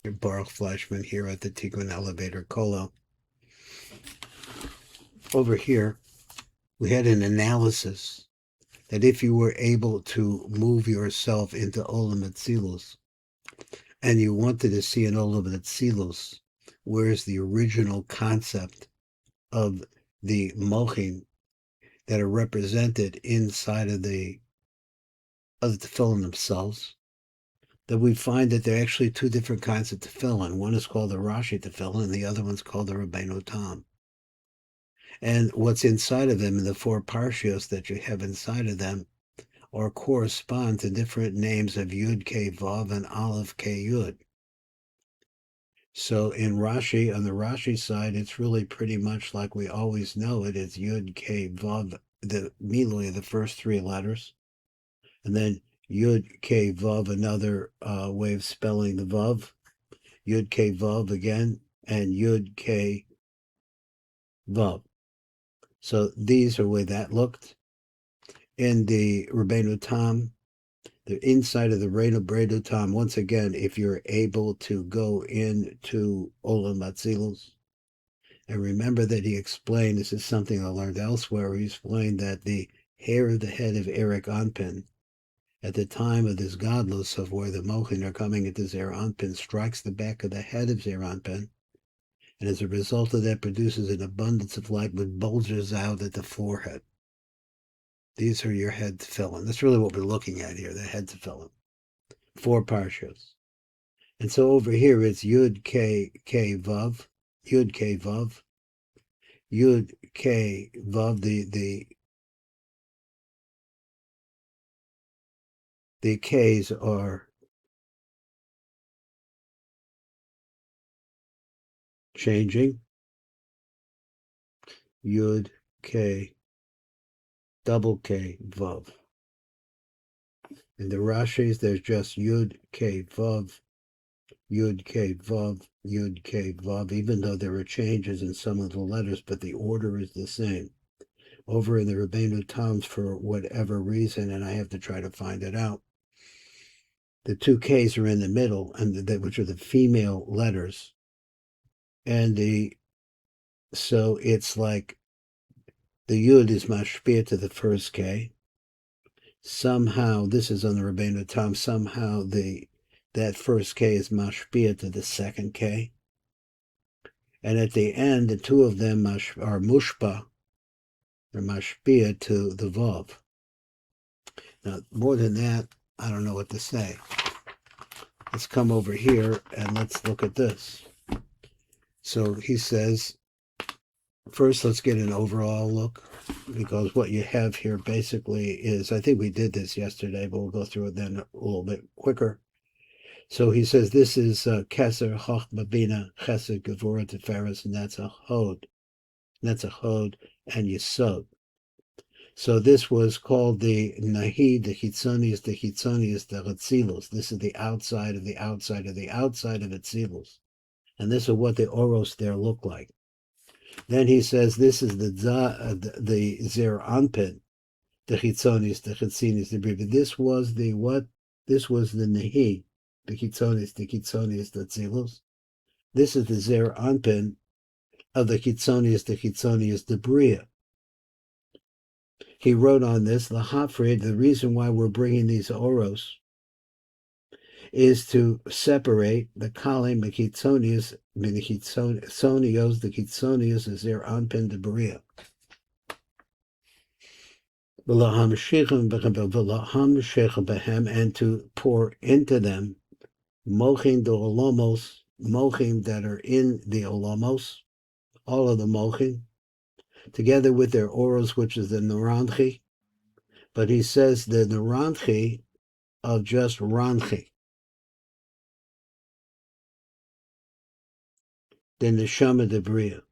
Baruch Flashman here at the Tikkun Elevator Kolo. Over here, we had an analysis that if you were able to move yourself into Olam Atzilus, and you wanted to see an Olam Atzilus, where's the original concept of the Mochim that are represented inside of the tefillin themselves, that we find that there are actually two different kinds of tefillin. One is called the Rashi tefillin, and the other one's called the Rabbeinu Tam. And what's inside of them, in the four parshios that you have inside of them, or correspond to different names of Yud K Vav and Aleph K Yud. So in Rashi, on the Rashi side, it's really pretty much like we always know it. It's Yud K Vav, the Miloi, the first three letters, and then Yud K Vav, another way of spelling the Vav, Yud K Vav again, and Yud K Vav. So these are the way that looked. In the Rabbeinu Tam, the inside of the Rabbeinu Tam, once again, if you're able to go into Olam Atzilus, and remember that he explained, this is something I learned elsewhere, he explained that the hair of the head of Eric Anpin, at the time of this godless of where the Mochin are coming into Zer Anpin, strikes the back of the head of Zer Anpin, and as a result of that produces an abundance of light which bulges out at the forehead. These are your head tefillin. That's really what we're looking at here, the head tefillin. Four parshas. And so over here it's Yud K K Vav, Yud K Vav, Yud K Vav, the K's are changing. Yud K, double K Vav. In the Rashis, there's just Yud K Vav, Yud K Vav, Yud K Vav, even though there are changes in some of the letters, but the order is the same. Over in the Rabbeinu Tams, for whatever reason, and I have to try to find it out, the two K's are in the middle, and which are the female letters. And so it's like the Yud is mashpia to the first K. Somehow, this is on the Rabbeinu Tam, somehow that first K is mashpia to the second K. And at the end, the two of them are mushpa, or mashpia to the Vav. Now, more than that, I don't know what to say. Let's come over here and let's look at this. So he says, first let's get an overall look, because what you have here basically is, I think we did this yesterday, but we'll go through it then a little bit quicker. So he says this is Keser, Chochma, Bina, Chesed, Gevurah, Tiferes, and that's a Hod. That's a Hod and Yesod. So this was called the Nahi, the Chitzonius, the Atzilus. This is the outside of the outside of the outside of Atzilus. And this is what the Oros there look like. Then he says this is the Zer Anpin, the Chitzonius, the Chitzonius, the Briva. This was the what? This was the Nahi, the Chitzonius, the Atzilus. This is the Zer Anpin of the Chitzonius, the Bria. He wrote on this, the Hafrid, the reason why we're bringing these Oros is to separate the Kalim, the Chitzonius, the Chitzonius is their Anpin de Beria. And to pour into them Mochim de Olomos, Mochim that are in the Olomos, all of the Mochim, together with their Oros, which is the Naranchi. But he says the Naranchi of just Ranchi. The Neshama de Bria.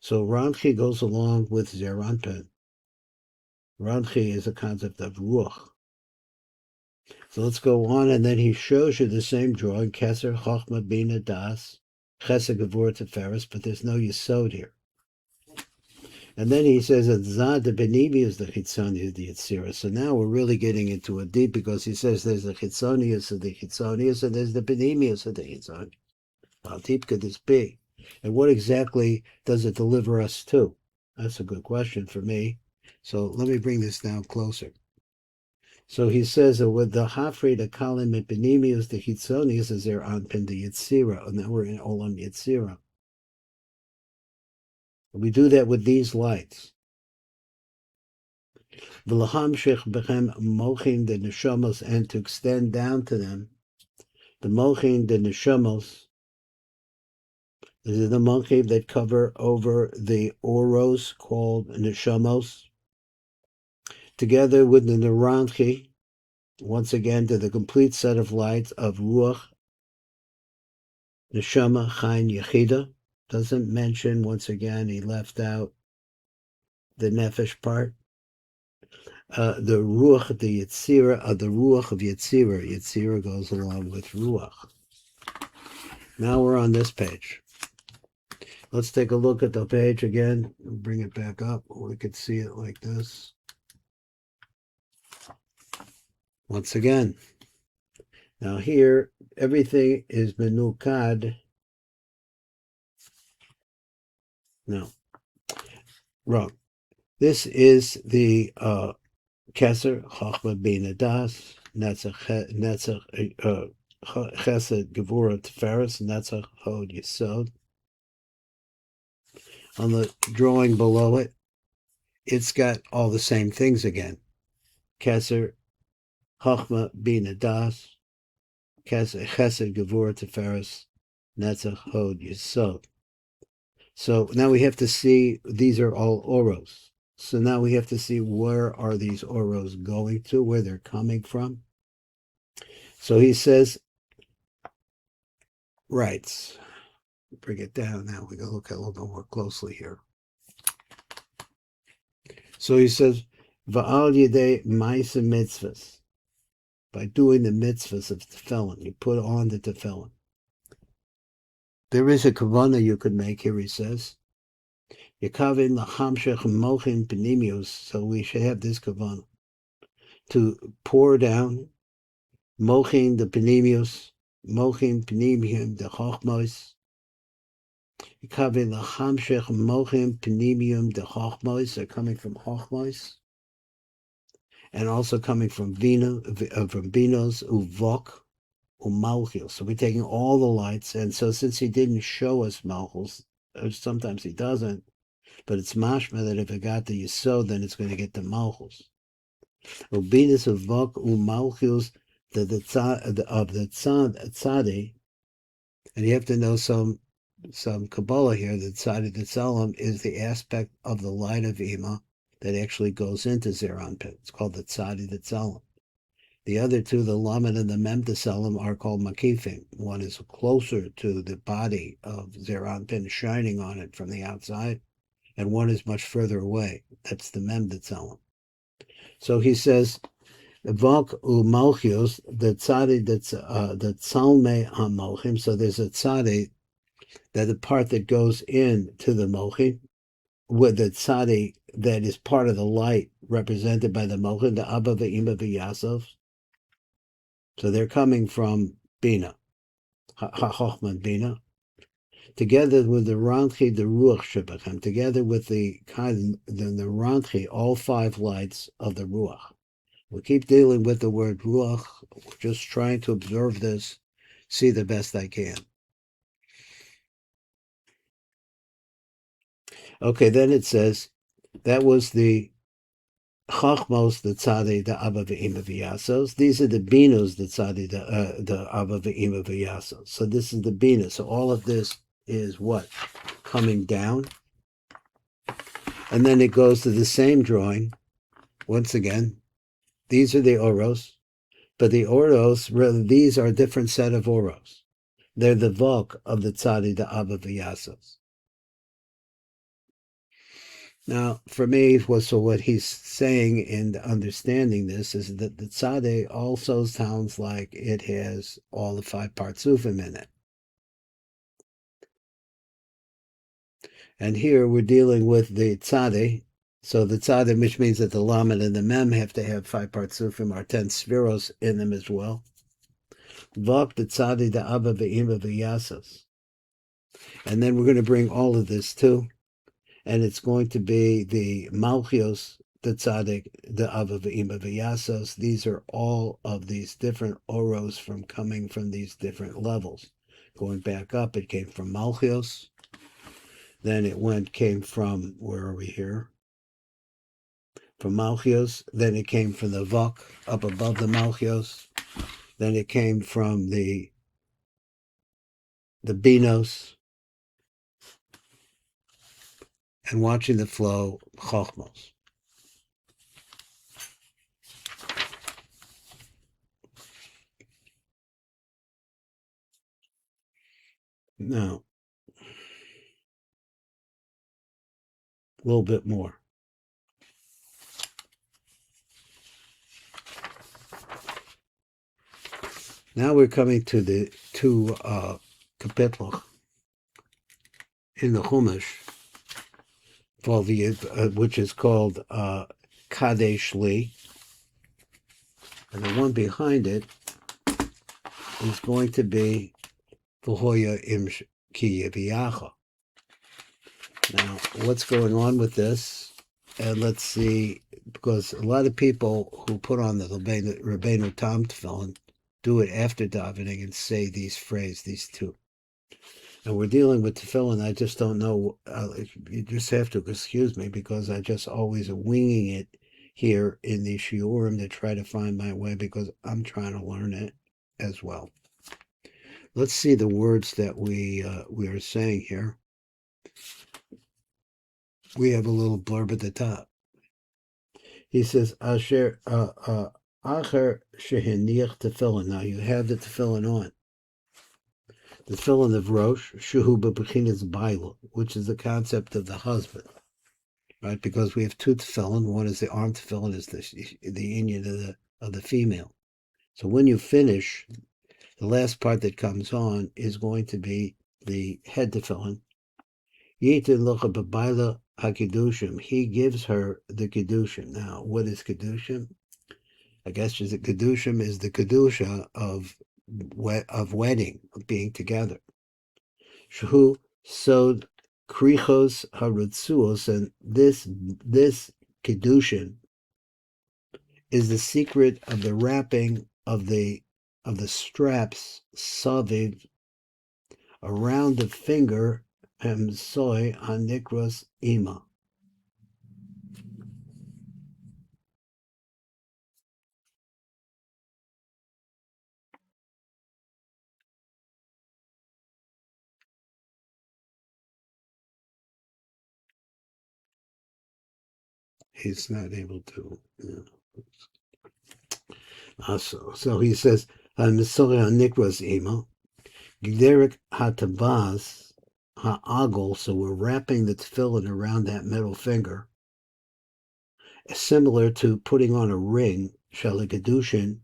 So Ranchi goes along with Zer Anpin. Ranchi is a concept of Ruach. So let's go on, and then he shows you the same drawing, Keser, Chochma, Bina, Das, Chesed, Gevurah, Tiferes, but there's no Yesod here. And then he says that Zad the Benimius, the Chitzonius, the Yitzira. So now we're really getting into a deep, because he says there's the Chitzonius of the Chitzonius and there's the Benimius of the Chitzonius. How deep could this be? And what exactly does it deliver us to? That's a good question for me. So let me bring this down closer. So he says that with the Hafri, the Kalim, and Benimius, the Chitzonius, is there on Pin the Yitzira. And now we're in Olam Yitzira. We do that with these lights. V'lahamshich bechem mochin the neshamos, and to extend down to them, the mochin the neshamos. This is the mochin that cover over the oros called neshamos, together with the neranchi, once again to the complete set of lights of ruach, neshama, chayin, yechida. Doesn't mention, once again, he left out the nefesh part. The ruach, the yitzira, the ruach of yitzira. Yitzira goes along with ruach. Now we're on this page. Let's take a look at the page again. Bring it back up. We could see it like this. Once again. Now here, everything is menukad. No. Wrong. This is the Keser, Chachma Bina Das, Netzach Chesed Gevura Tiferes, Netzach Hod Yesod. On the drawing below it, it's got all the same things again. Keser, Chachma Bina Das, Chesed Gevura Tiferes, Netzach Hod Yesod. So now we have to see, these are all oros. So now we have to see where are these oros going to, where they're coming from. So he says, writes, bring it down now, we go look at a little bit more closely here. So he says, Va'al yedei ma'isa mitzvahs, by doing the mitzvahs of tefillin, you put on the tefillin. There is a kavanah you could make here, he says. Yakavin lahamshech mochin penimius, so we should have this kavanah. To pour down, mochin the penimius, mochin penimium the chochmos. Yakavin lahamshech mochin penimium the chochmos, are coming from chochmos. And also coming from binos, uvok, umalchil. So we're taking all the lights, and so since he didn't show us malchus, sometimes he doesn't, but it's mashma that if it got the yesod, then it's going to get the malchus. Ubinas uvok umalchils of the tzadi, and you have to know some Kabbalah here. The tzadi the tzalam is the aspect of the light of Ima that actually goes into Zeranpin. It's called the tzadi the tzalam. The other two, the lamed and the mem tzalam, are called makifim. One is closer to the body of Zeranpin, shining on it from the outside, and one is much further away. That's the mem tzalam. So he says, Vok u malchios, the tzadi that's the tzalme ha-malchim. So there's a tzadi, that the part that goes in to the malchim, with the tzadi that is part of the light represented by the malchim, the abba ve'ima ve'yasov. So they're coming from Bina, Chochman Bina, together with the Ranchi, the Ruach Shebachem, together with the Ranchi, all five lights of the Ruach. We keep dealing with the word Ruach, just trying to observe this, see the best I can. Okay, then it says, that was the Chachmos, the Tzadi, the Abba Ve'ima V'Yasos. These are the Binos, the Tzadi, the Abba Ve'ima V'Yasos. So this is the Bina. So all of this is what? Coming down. And then it goes to the same drawing. Once again, these are the Oros. But the Oros, really, these are a different set of Oros. They're the Vok of the Tzadi, the Abba V'Yasos. Now, for me, what he's saying in understanding this is that the tzadeh also sounds like it has all the five partsufim in it. And here we're dealing with the tzaddik. So the tzaddik, which means that the lamed and the mem have to have 5 partsufim or 10 spheros in them as well. Vok the tzaddik the abba ve'ima ve'yasas. And then we're going to bring all of this too. And it's going to be the malchios, the tzaddik, the abba ve'ima ve'yasas. These are all of these different oros from coming from these different levels. Going back up, it came from malchios. Then it came from, where are we here? From Malchios. Then it came from the Vok, up above the Malchios. Then it came from the Binos. And watching the flow, Chochmos. Now, a little bit more. Now we're coming to the two kapitlach in the Chumash, which is called Kadesh Li, and the one behind it is going to be V'hoya im ki yeviyacha. Now, what's going on with this? And let's see, because a lot of people who put on the Rabbeinu Tam tefillin do it after davening and say these phrases, these two. And we're dealing with tefillin. I just don't know. You just have to excuse me because I just always winging it here in the shiurim to try to find my way because I'm trying to learn it as well. Let's see the words that we are saying here. We have a little blurb at the top. He says, Asher Acher Sheheniach Tefillin. Now you have the tefillin on. The tefillin of Rosh, Shuhu B'Bechinas Baila, which is the concept of the husband. Right? Because we have two tefillin. One is the arm tefillin, is the union of the female. So when you finish, the last part that comes on is going to be the head tefillin. Yitin Locha B'Baila HaKiddushim. He gives her the Kiddushim. Now, what is Kiddushim? I guess the Kiddushim is the Kedusha of wedding, of being together. Shehu Sod Krichos Harutzuos, and this Kiddushin is the secret of the wrapping of the straps Saviv around the finger Hemsoy Hanikros Ima. He's not able to. So he says, Hemsoy Hanikros Ima. Gderek Hatabaz Ha'agol, so we're wrapping the tefillin around that middle finger, similar to putting on a ring, Shalikadushin,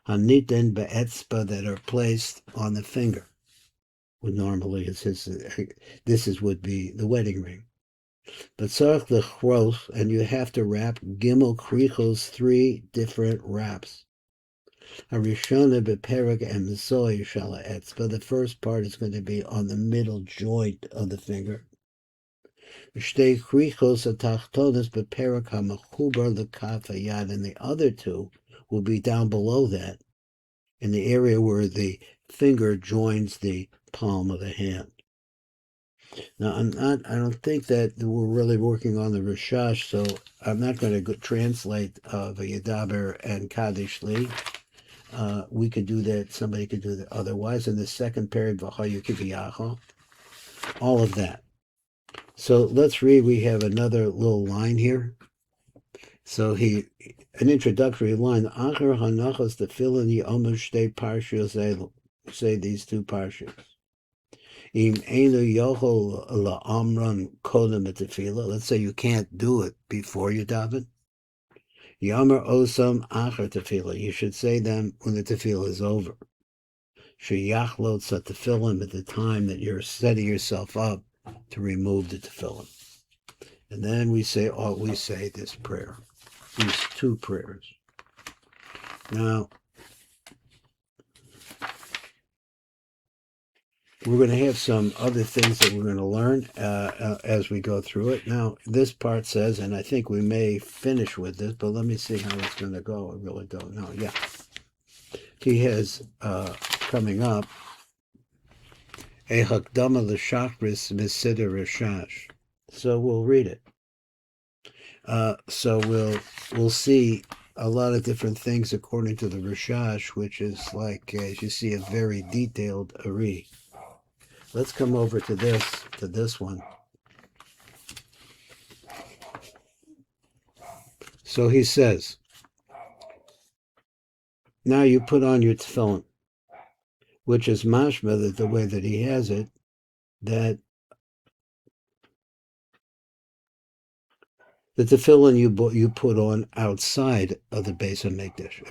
Haniten Be'etzba, that are placed on the finger. Well, normally this would be the wedding ring. But Sarach Lechros, and you have to wrap Gimel Krichos, 3 different wraps. Harishona beperek emzoy shala etzba. The first part is going to be on the middle joint of the finger. Shtei krichos atachtonos beperek hamachubar lekaf hayad, and the other 2 will be down below that, in the area where the finger joins the palm of the hand. Now, I don't think that we're really working on the RASHASH, so I'm not going to translate V'yadaber and Kadesh Li. We could do that. Somebody could do that otherwise. In the second period, all of that. So let's read. We have another little line here. So an introductory line. Achar hanachos tefillin yomer shtei parshios. Say these 2 parshios. Im einu yochol la'amran kodem tefillah. Let's say you can't do it before you daven. Yomer osam achar tefillah. You should say them when the tefillah is over. Sheyachlot sa tefillin, at the time that you're setting yourself up to remove the tefillin. And then we say this prayer, these two prayers. Now, we're going to have some other things that we're going to learn as we go through it. Now, this part says, and I think we may finish with this, but let me see how it's going to go. I really don't know. Yeah. He has coming up a hakdama l'shachris SIDUR RASHASH. So we'll read it. So we'll see a lot of different things according to the RASHASH, which is like, as you see, a very detailed Ari. Let's come over to this one. So he says, now you put on your tefillin, which is mashma, that the way that he has it, that the tefillin you put on outside of the base of medrash.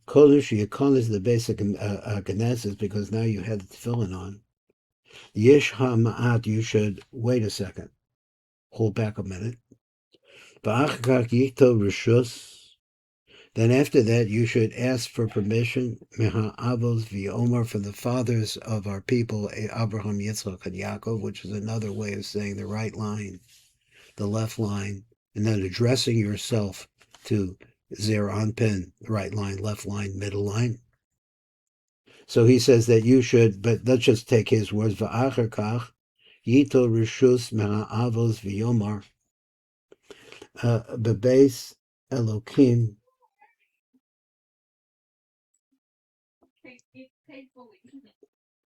Kodesh Yakonis, the basic Knesset, because now you have the tefillin on. Yesh ha'ma'at, you should wait a second. Hold back a minute. V'achkak yikto reshus. Then after that, you should ask for permission, Meha Avos v'Omar, from the fathers of our people, Abraham, Yitzchak, and Yaakov, which is another way of saying the right line, the left line, and then addressing yourself to Zer Anpin, right line, left line, middle line. So he says that you should, but let's just take his words. V'acher kach yito rishus me'avos v'yomar bebeis Elokim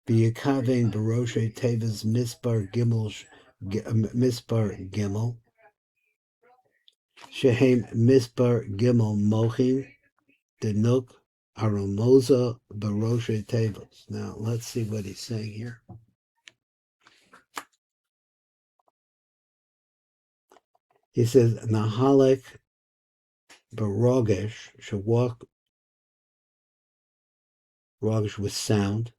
v'yikavein baroshe tevas mispar gimel shehem mispar gimel mochim denuk aromoza baroshe tevas. Now let's see what he's saying here. He says Nahalek barogesh should walk rogesh with sound.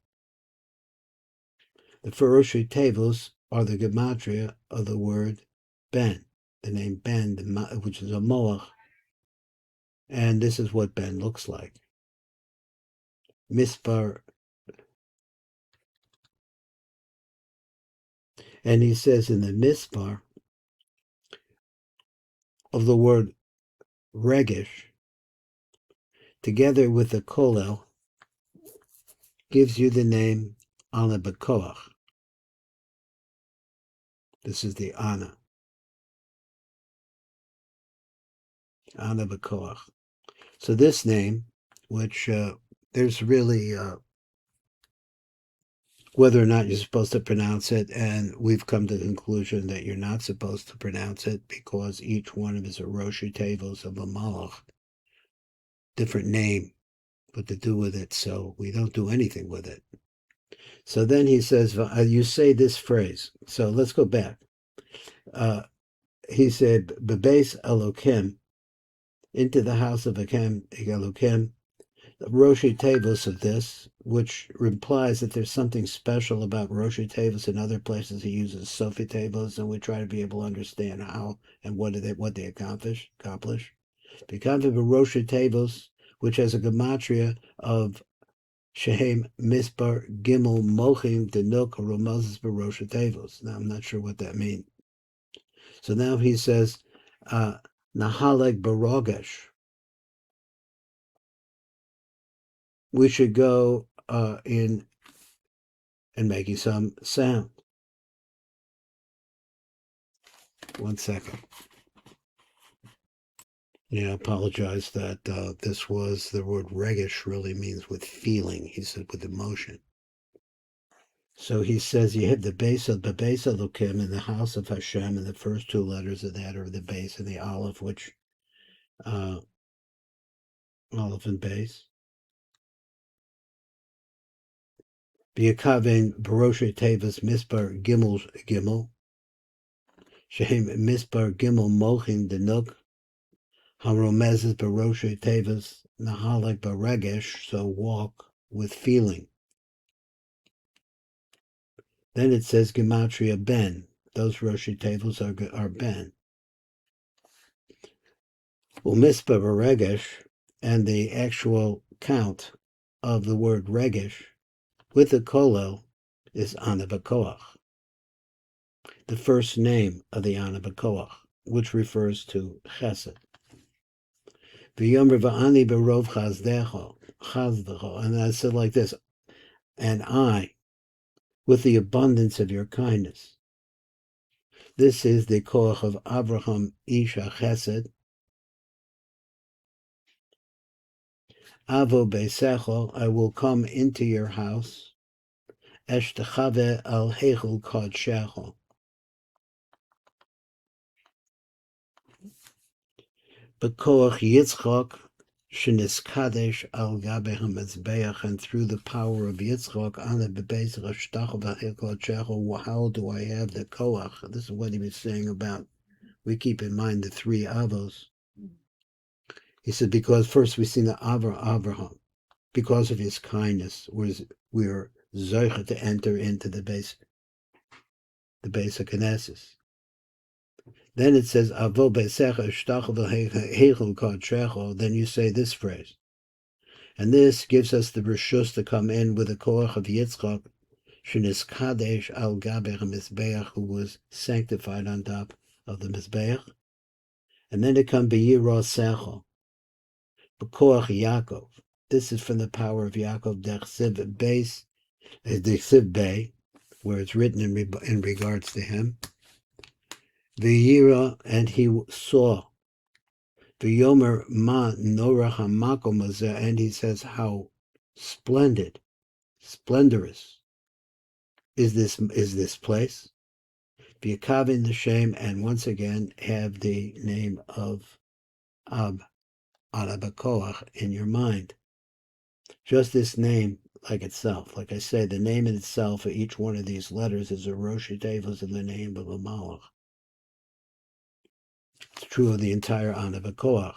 The Feroshi Tevos are the gematria of the word Ben, the name Ben, which is a Moach, and this is what Ben looks like. Mispar, and he says in the Mispar of the word Regish, together with the Kolel, gives you the name Ana Bekoach. This is the Ana Bekoach. So this name, which there's really whether or not you're supposed to pronounce it, and we've come to the conclusion that you're not supposed to pronounce it because each one of is a Roshi Tevos of a Malach, different name, what to do with it, so we don't do anything with it. So then he says, you say this phrase. So let's go back. He said, Bebeis Elokim, into the house of Elokim, the Roshi Tevos of this, which implies that there's something special about Roshi Tevos. In other places he uses Sophie Tevos, and we try to be able to understand how and what they accomplish. Because of Roshi Tevos, which has a gematria of Shehem Mispar Gimel Mochim Denok Romazes Baroshi Tevos. Now I'm not sure what that means. So now he says Nahalek Barogesh. We should go in and making some sound. One second. Yeah, I apologize that this was, the word regish really means with feeling. He said with emotion. So he says you have the base of Elokim in the house of Hashem, and the first two letters of that are the base and the Aleph, which Aleph and base. V'yakavein baroshe tevas mispar gimel. Shehem mispar gimel mochim denuk. Haromezes baroshe tevas nahalek baregesh. So walk with feeling. Then it says Gematria Ben. Those Roshi tables are Ben. Umispa Regesh, and the actual count of the word Regesh with the Kolel is Anabakoach, the first name of the Anabakoach, which refers to Chesed. V'yomer v'ani berov chazdecho, and I said like this, and I, with the abundance of your kindness. This is the koach of Abraham Isha Chesed. Avo beisecho, I will come into your house. Eshtechave al heichul kodshecho. Bekoach Yitzchak sheniskadesh al gabe hamizbeach, and through the power of Yitzchak on the bebeis rashtach v'heikodshecho. How do I have the koach? This is what he was saying about. We keep in mind the three avos. He said, because first we see the Abraham, because of his kindness, we're zoicha to enter into the base of Knesset. Then it says, Avo besecha shtachel v'heichel kodshecho. Then you say this phrase. And this gives us the reshus to come in with the koach of Yitzchak, sheniskadesh al gabe hamizbeach, who was sanctified on top of the mizbeach. And then it comes b'yiro secho, b'koach Yaakov. This is from the power of Yaakov, dechsiv beis, dechsiv bei, where it's written in regards to him. V'yira, and he saw. V'yomer ma norach hamakom hazeh, and he says, how splendid, splendorous is this place. V'yakavin the shame, and once again have the name of Ab Arabakoach in your mind. Just this name like itself. Like I say, the name in itself for each one of these letters is a Rosh Devos of the name of a Malach. It's true of the entire Anabakoach.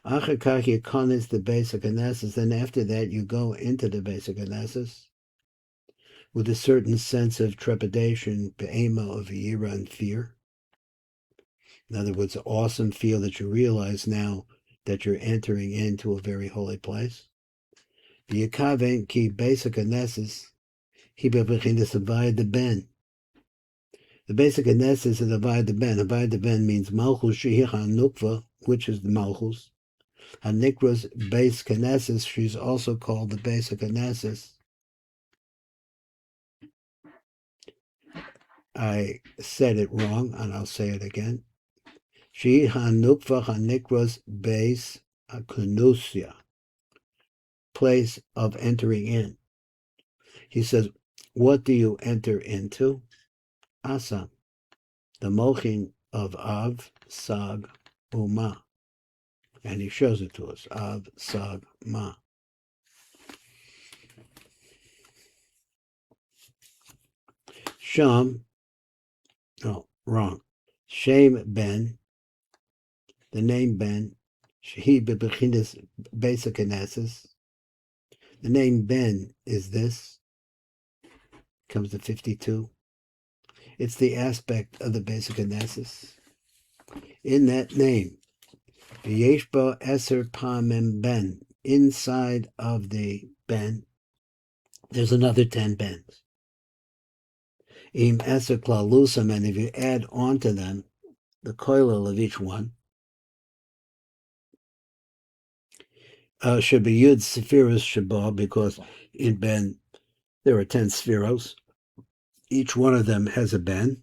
Achakach Yakon is the basic Knesset, then after that you go into the basic Knesset with a certain sense of trepidation, be'ema, of yira, and fear. In other words, an awesome feel that you realize now that you're entering into a very holy place. V'yakaven ki basic Knesset, he bebechinas avayad the ben. The basic Knesset is avayad the ben. Avayad the ben means malchus shehi hanukva, which is the malchus. Hanikras base Knesset, she's also called the basic Knesset. I said it wrong, and I'll say it again. She hanukva hanikras base akunusia, place of entering in. He says, what do you enter into? Asam, the mochin of Av, Sag, Uma. And he shows it to us, Av, Sag, Ma. Sham, no, wrong. Shem Ben, the name Ben, Shehi bebechinas basic Knesset. The name Ben is this, comes to 52. It's the aspect of the basic Knesset. In that name, V'yeshba Eser Pamim Ben, inside of the Ben, there's another 10 Bens. Im Eser Klalusam, and if you add on to them the koilel of each one, should be Yud Sephiros Shabbat, because in Ben there are 10 Sephiros. Each one of them has a Ben.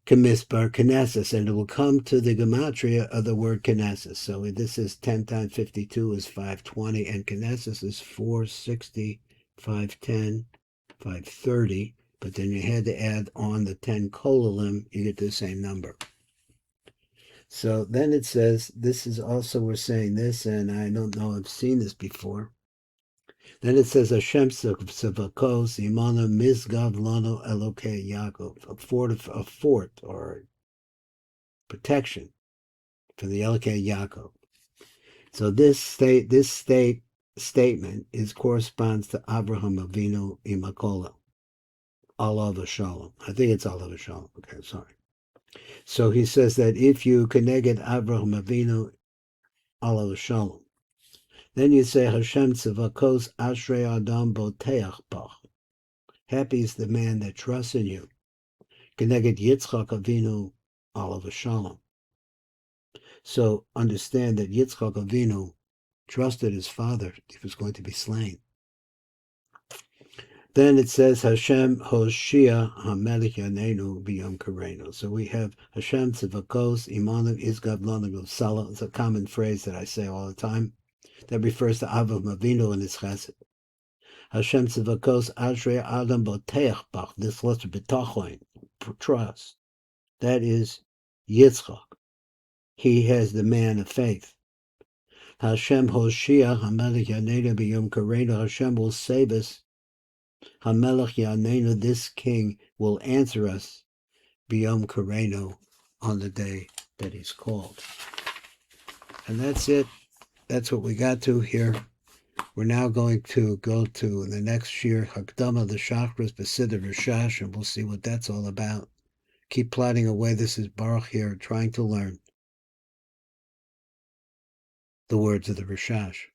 Kamisbar Knesset, and it will come to the gematria of the word Knesset. So this is 10 times 52 is 520, and Knesset is 460, 510, 530. But then you had to add on the 10 kolalim, you get the same number. So then it says, this is also, we're saying this, and I don't know, I've seen this before. Then it says, Hashem Sevakos Imana Mizgav Lano Elokei Yaakov, a fort or protection for the Elokei Yaakov. So this statement corresponds to Abraham Avinu Imakola. alav shalom. I think it's alav shalom. Okay, sorry. So he says that if you connect Abraham Avinu alav shalom, then you say Hashem tzivakos ashrei adam boteach bach. Happy is the man that trusts in you. Connect Yitzchak Avinu alav shalom. So understand that Yitzchak Avinu trusted his father he was going to be slain. Then it says Hashem Hoshia HaMelech Yanenu B'Yom Karenu. So we have Hashem Tzivakos Imanav Izgav Lonagov Salah. It's a common phrase that I say all the time. That refers to Avraham Avinu and his chesed. Hashem Tzivakos Ashrei Adam Boteach Bach. This letter B'Tachoin, trust. That is Yitzchak. He has the man of faith. Hashem Hoshia HaMelech Yanenu B'Yom Karenu. Hashem will save us. HaMelech Yanenu, this king will answer us, B'Yom Karenu, on the day that he's called. And that's it. That's what we got to here. We're now going to go to the next year, Hakdama, the Chakras, SIDUR, RASHASH, and we'll see what that's all about. Keep plodding away. This is Baruch here, trying to learn the words of the RASHASH.